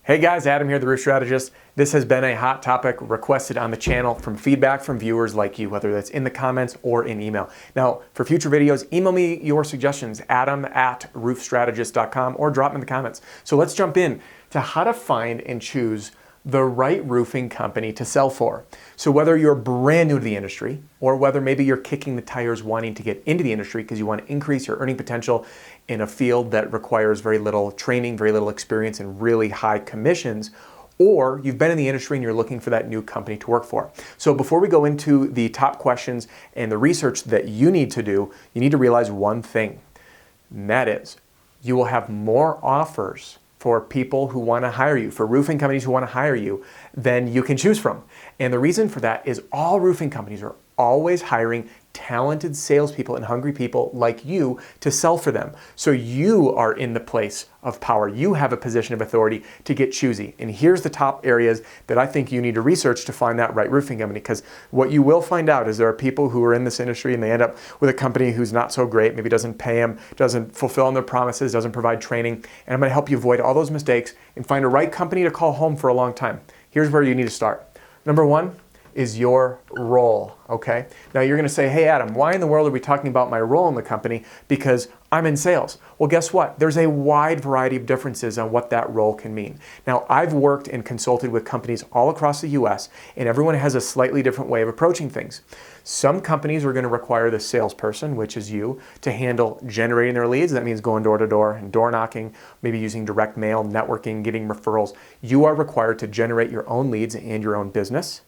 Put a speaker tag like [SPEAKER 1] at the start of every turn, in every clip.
[SPEAKER 1] Hey guys, Adam here, the Roof Strategist. This has been a hot topic requested on the channel from feedback from viewers like you, whether that's in the comments or in email. Now, for future videos, email me your suggestions, adam@roofstrategist.com, or drop them in the comments. So let's jump in to how to find and choose the right roofing company to sell for. So whether you're brand new to the industry, or whether maybe you're kicking the tires wanting to get into the industry because you want to increase your earning potential in a field that requires very little training, very little experience, and really high commissions, or you've been in the industry and you're looking for that new company to work for. So before we go into the top questions and the research that you need to do, you need to realize one thing, and that is you will have more offers for people who want to hire you, for roofing companies who want to hire you, than you can choose from. And the reason for that is all roofing companies are always hiring talented salespeople and hungry people like you to sell for them. So you are in the place of power. You have a position of authority to get choosy. And here's the top areas that I think you need to research to find that right roofing company. Because what you will find out is there are people who are in this industry and they end up with a company who's not so great, maybe doesn't pay them, doesn't fulfill on their promises, doesn't provide training. And I'm going to help you avoid all those mistakes and find a right company to call home for a long time. Here's where you need to start. Number one is your role, okay? Now you're gonna say, hey Adam, why in the world are we talking about my role in the company? Because I'm in sales. Well, guess what? There's a wide variety of differences on what that role can mean. Now, I've worked and consulted with companies all across the US, and everyone has a slightly different way of approaching things. Some companies are gonna require the salesperson, which is you, to handle generating their leads. That means going door to door and door knocking, maybe using direct mail, networking, getting referrals. You are required to generate your own leads and your own business.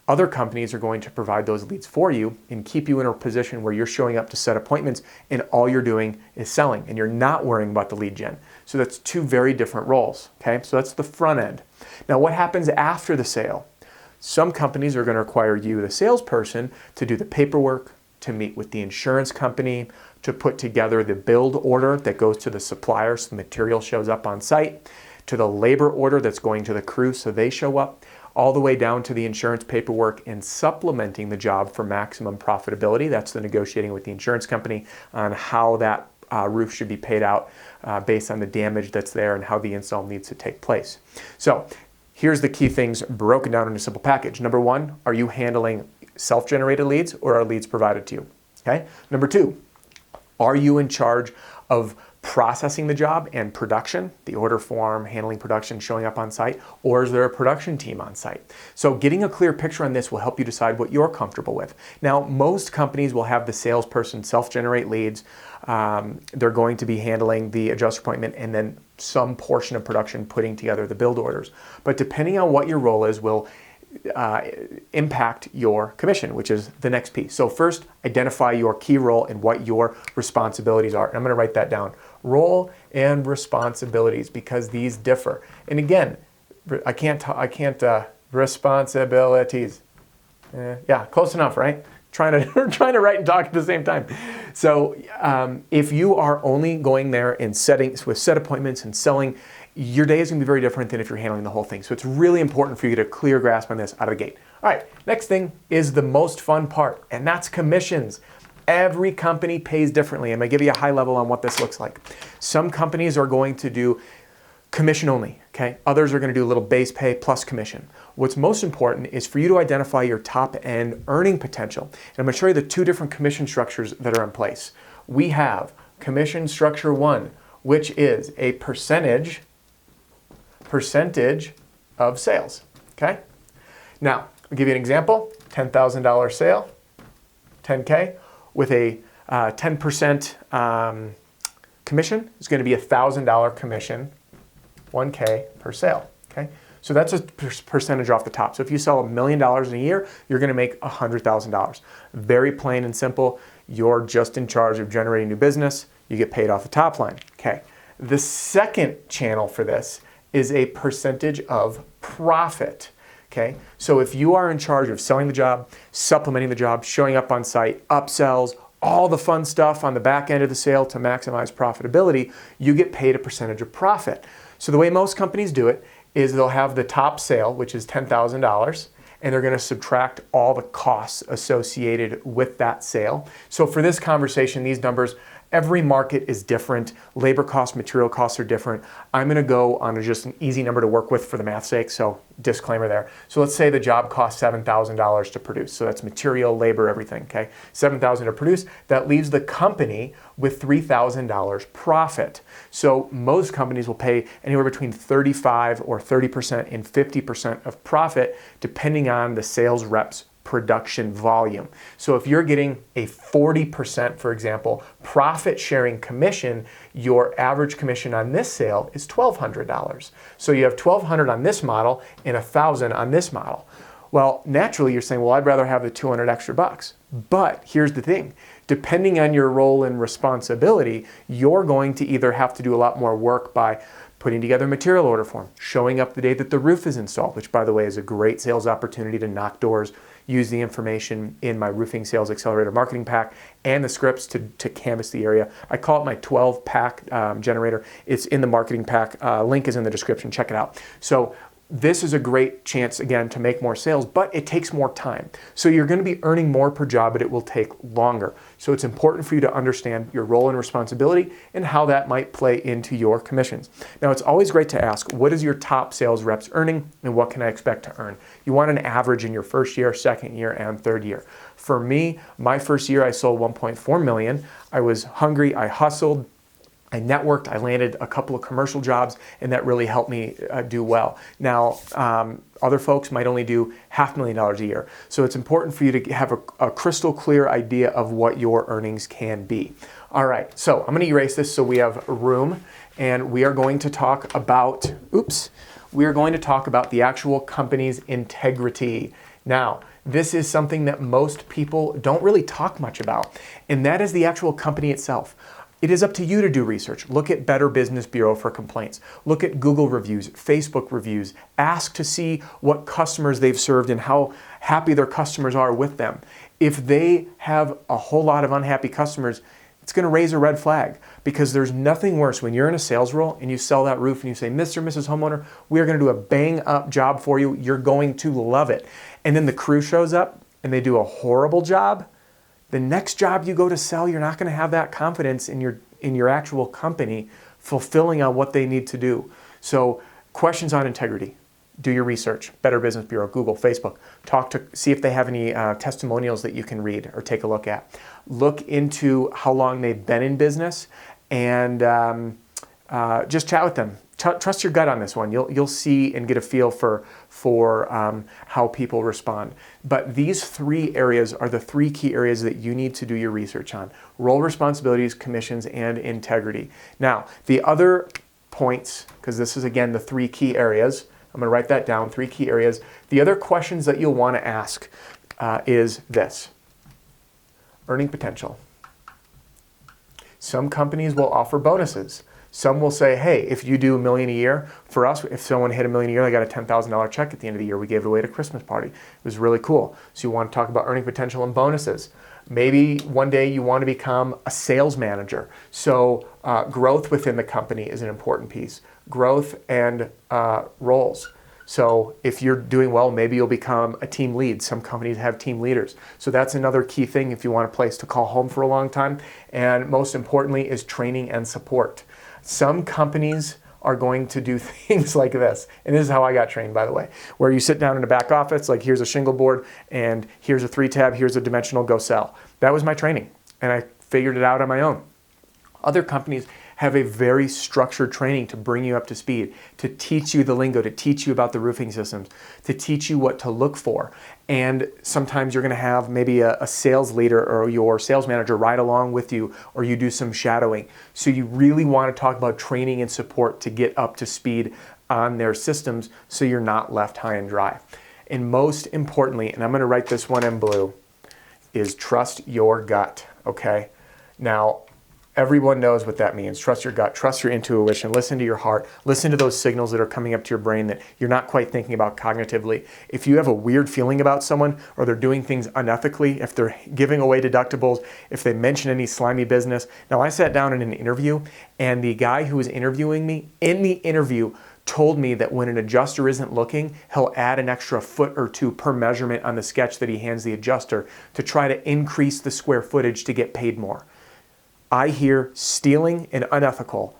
[SPEAKER 1] Other companies are going to provide those leads for you and keep you in a position where you're showing up to set appointments and all you're doing is selling and you're not worrying about the lead gen. So that's two very different roles, okay? So that's the front end. Now what happens after the sale? Some companies are going to require you, the salesperson, to do the paperwork, to meet with the insurance company, to put together the build order that goes to the supplier so the material shows up on site, to the labor order that's going to the crew so they show up, all the way down to the insurance paperwork and supplementing the job for maximum profitability. That's the negotiating with the insurance company on how that roof should be paid out based on the damage that's there and how the install needs to take place. So here's the key things broken down in a simple package. Number one, are you handling self-generated leads or are leads provided to you? Okay. Number two, are you in charge of processing the job and production, the order form, handling production, showing up on site, or is there a production team on site? So getting a clear picture on this will help you decide what you're comfortable with. Now, most companies will have the salesperson self-generate leads. They're going to be handling the adjuster appointment and then some portion of production putting together the build orders. But depending on what your role is will impact your commission, which is the next piece. So first, identify your key role and what your responsibilities are. And I'm going to write that down. Role and responsibilities, because these differ. And again, responsibilities. Yeah, close enough, right? Trying to write and talk at the same time. So if you are only going there and with set appointments and selling, your day is going to be very different than if you're handling the whole thing. So it's really important for you to get a clear grasp on this out of the gate. All right, next thing is the most fun part, and that's commissions. Every company pays differently. I'm going to give you a high level on what this looks like. Some companies are going to do commission only, okay? Others are going to do a little base pay plus commission. What's most important is for you to identify your top end earning potential. And I'm going to show you the two different commission structures that are in place. We have commission structure one, which is a percentage of sales, okay? Now, I'll give you an example, $10,000 sale, 10K, with a 10% commission is going to be $1,000 commission, 1K per sale, okay? So that's a percentage off the top. So if you sell $1 million in a year, you're going to make $100,000. Very plain and simple. You're just in charge of generating new business. You get paid off the top line, okay? The second channel for this is a percentage of profit, okay? So if you are in charge of selling the job, supplementing the job, showing up on site, upsells, all the fun stuff on the back end of the sale to maximize profitability, you get paid a percentage of profit. So the way most companies do it is they'll have the top sale, which is $10,000, and they're going to subtract all the costs associated with that sale. So for this conversation, these numbers Every market is different. Labor costs, material costs are different. I'm going to go on just an easy number to work with for the math's sake, so disclaimer there. So let's say the job costs $7,000 to produce. So that's material, labor, everything, okay? $7,000 to produce. That leaves the company with $3,000 profit. So most companies will pay anywhere between 35 or 30% and 50% of profit depending on the sales rep's production volume. So if you're getting a 40%, for example, profit sharing commission, your average commission on this sale is $1,200. So you have $1,200 on this model and $1,000 on this model. Well, naturally you're saying, well, I'd rather have the 200 extra bucks. But here's the thing, depending on your role and responsibility, you're going to either have to do a lot more work by putting together a material order form, showing up the day that the roof is installed, which by the way is a great sales opportunity to knock doors, use the information in my Roofing Sales Accelerator marketing pack and the scripts to canvas the area. I call it my 12-pack generator. It's in the marketing pack. Link is in the description. Check it out. So this is a great chance, again, to make more sales, but it takes more time. So you're going to be earning more per job, but it will take longer. So it's important for you to understand your role and responsibility and how that might play into your commissions. Now, it's always great to ask, what is your top sales reps earning and what can I expect to earn? You want an average in your first year, second year, and third year. For me, my first year, I sold 1.4 million. I was hungry, I hustled, I networked, I landed a couple of commercial jobs, and that really helped me do well. Now, other folks might only do $500,000 a year. So it's important for you to have a crystal clear idea of what your earnings can be. All right, so I'm gonna erase this so we have room, and we are going to talk about, we are going to talk about the actual company's integrity. Now, this is something that most people don't really talk much about, and that is the actual company itself. It is up to you to do research. Look at Better Business Bureau for complaints. Look at Google reviews, Facebook reviews. Ask to see what customers they've served and how happy their customers are with them. If they have a whole lot of unhappy customers, it's going to raise a red flag, because there's nothing worse when you're in a sales role and you sell that roof and you say, Mr. and Mrs. Homeowner, we are going to do a bang up job for you. You're going to love it. And then the crew shows up and they do a horrible job. The next job you go to sell, you're not going to have that confidence in your actual company fulfilling on what they need to do. So questions on integrity. Do your research. Better Business Bureau, Google, Facebook. See if they have any testimonials that you can read or take a look at. Look into how long they've been in business, and just chat with them. Trust your gut on this one. You'll see and get a feel for how people respond. But these three areas are the three key areas that you need to do your research on: role, responsibilities, commissions, and integrity. Now, the other points, because this is again the three key areas, I'm going to write that down, 3 key areas. The other questions that you'll want to ask is this: earning potential. Some companies will offer bonuses. Some will say, hey, if you do $1 million a year, for us, if someone hit $1 million a year, they got a $10,000 check at the end of the year. We gave it away at a Christmas party. It was really cool. So you want to talk about earning potential and bonuses. Maybe one day you want to become a sales manager. So growth within the company is an important piece. Growth and roles. So if you're doing well, maybe you'll become a team lead. Some companies have team leaders. So that's another key thing if you want a place to call home for a long time. And most importantly is training and support. Some companies are going to do things like this. And this is how I got trained, by the way, where you sit down in the back office, like here's a shingle board and here's a 3-tab, here's a dimensional, go sell. That was my training, and I figured it out on my own. Other companies have a very structured training to bring you up to speed, to teach you the lingo, to teach you about the roofing systems, to teach you what to look for. And sometimes you're going to have maybe a sales leader or your sales manager ride along with you, or you do some shadowing. So you really want to talk about training and support to get up to speed on their systems so you're not left high and dry. And most importantly, and I'm going to write this one in blue, is trust your gut, okay? Now, everyone knows what that means. Trust your gut, trust your intuition, listen to your heart, listen to those signals that are coming up to your brain that you're not quite thinking about cognitively. If you have a weird feeling about someone, or they're doing things unethically, if they're giving away deductibles, if they mention any slimy business. Now, I sat down in an interview, and the guy who was interviewing me in the interview told me that when an adjuster isn't looking, he'll add an extra foot or 2 per measurement on the sketch that he hands the adjuster to try to increase the square footage to get paid more. I hear stealing and unethical,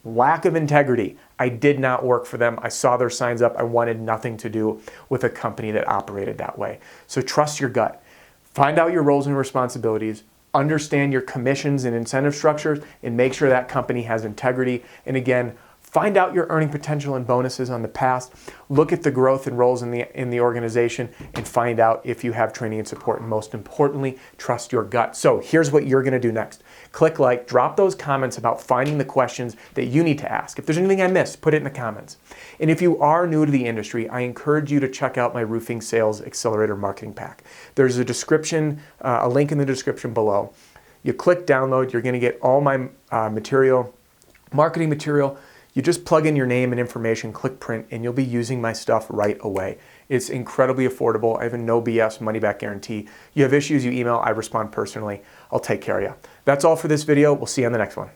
[SPEAKER 1] lack of integrity. I did not work for them. I saw their signs up. I wanted nothing to do with a company that operated that way. So trust your gut. Find out your roles and responsibilities, understand your commissions and incentive structures, and make sure that company has integrity. And again, find out your earning potential and bonuses on the past. Look at the growth and roles in the organization and find out if you have training and support. And most importantly, trust your gut. So here's what you're going to do next. Click like, drop those comments about finding the questions that you need to ask. If there's anything I missed, put it in the comments. And if you are new to the industry, I encourage you to check out my Roofing Sales Accelerator Marketing Pack. There's a description, a link in the description below. You click download, you're going to get all my marketing material. You just plug in your name and information, click print, and you'll be using my stuff right away. It's incredibly affordable. I have a no BS money back guarantee. You have issues, you email, I respond personally. I'll take care of you. That's all for this video. We'll see you on the next one.